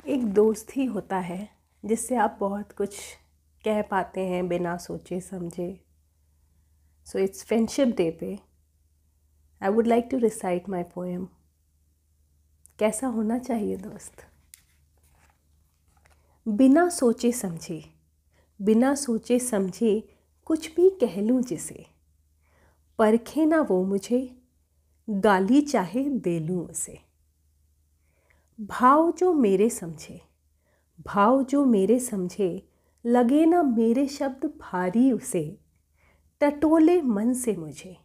एक दोस्त ही होता है जिससे आप बहुत कुछ कह पाते हैं बिना सोचे समझे। सो इट्स फ्रेंडशिप डे पे I would like to recite my poem. कैसा होना चाहिए दोस्त? बिना सोचे समझे, बिना सोचे समझे कुछ भी कह लूँ जिसे, परखे ना वो मुझे, गाली चाहे दे लूँ उसे। भाव जो मेरे समझे, भाव जो मेरे समझे, लगे ना मेरे शब्द भारी उसे, टटोले मन से मुझे,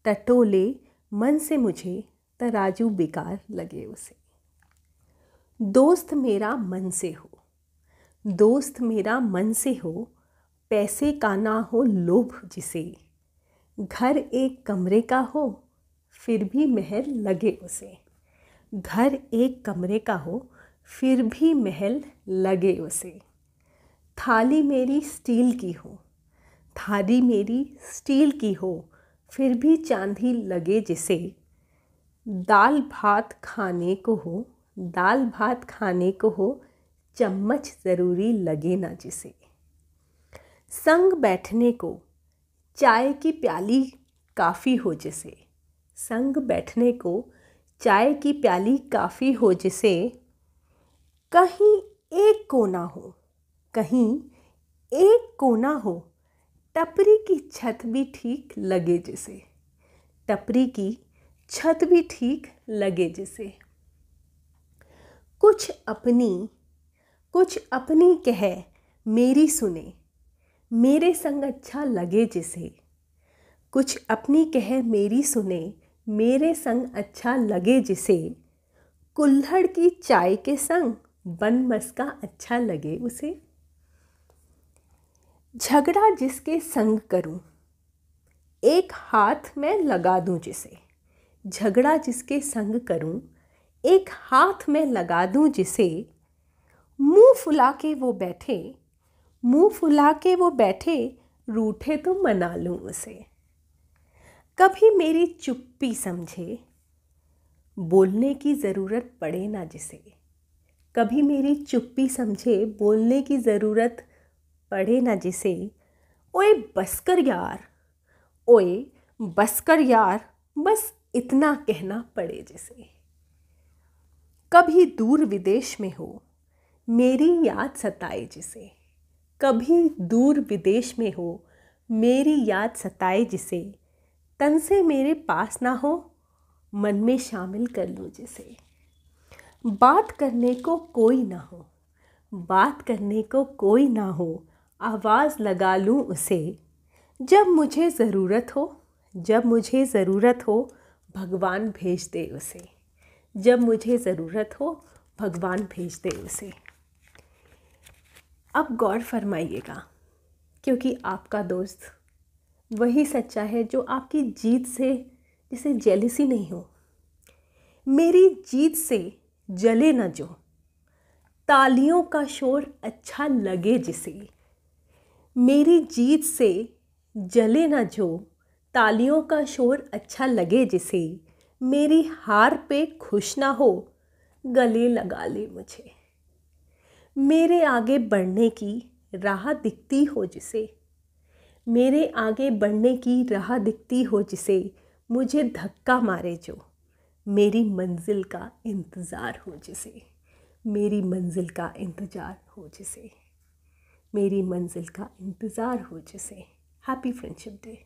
टटोले मन से मुझे, तराजू बेकार लगे उसे। दोस्त मेरा मन से हो, दोस्त मेरा मन से हो, पैसे का ना हो लोभ जिसे, घर एक कमरे का हो फिर भी महल लगे उसे। घर एक कमरे का हो फिर भी महल लगे उसे। थाली मेरी स्टील की हो, थाली मेरी स्टील की हो, फिर भी चांदी लगे जिसे। दाल भात खाने को हो, दाल भात खाने को हो, चम्मच ज़रूरी लगे ना जिसे। संग बैठने को चाय की प्याली काफ़ी हो जिसे, संग बैठने को चाय की प्याली काफ़ी हो जिसे। कहीं एक कोना हो, कहीं एक कोना हो, टपरी की छत भी ठीक लगे जिसे, टपरी की छत भी ठीक लगे जिसे। कुछ अपनी कह मेरी सुने, मेरे संग अच्छा लगे जिसे। कुछ अपनी कह मेरी सुने, मेरे संग अच्छा लगे जिसे। कुल्हड़ की चाय के संग बन मस्का अच्छा लगे उसे। झगड़ा जिसके संग करूं, एक हाथ में लगा दूं जिसे। झगड़ा जिसके संग करूं, एक हाथ में लगा दूं जिसे। मुंह फुला के वो बैठे, मुंह फुला के वो बैठे, रूठे तो मना लूं उसे। कभी मेरी चुप्पी समझे, बोलने की ज़रूरत पड़े ना जिसे। कभी मेरी चुप्पी समझे, बोलने की ज़रूरत पड़े ना जिसे। ओए बस कर यार, ओए बस कर यार, बस इतना कहना पड़े जिसे। कभी दूर विदेश में हो, मेरी याद सताए जिसे। कभी दूर विदेश में हो, मेरी याद सताए जिसे। तन से मेरे पास ना हो, मन में शामिल कर लूँ जिसे। बात करने को कोई ना हो, बात करने को कोई ना हो, आवाज़ लगा लूँ उसे। जब मुझे ज़रूरत हो, जब मुझे ज़रूरत हो, भगवान भेज दे उसे। जब मुझे ज़रूरत हो, भगवान भेज दे उसे। अब गौर फरमाइएगा, क्योंकि आपका दोस्त वही सच्चा है जो आपकी जीत से जिसे जेलसी नहीं हो। मेरी जीत से जले न जो, तालियों का शोर अच्छा लगे जिसे। मेरी जीत से जले न जो, तालियों का शोर अच्छा लगे जिसे। मेरी हार पे खुश ना हो, गले लगा ले मुझे। मेरे आगे बढ़ने की राह दिखती हो जिसे, मेरे आगे बढ़ने की राह दिखती हो जिसे। मुझे धक्का मारे जो, मेरी मंजिल का इंतज़ार हो जिसे। मेरी मंजिल का इंतज़ार हो जिसे, मेरी मंजिल का इंतज़ार हो जिसे। Happy friendship day.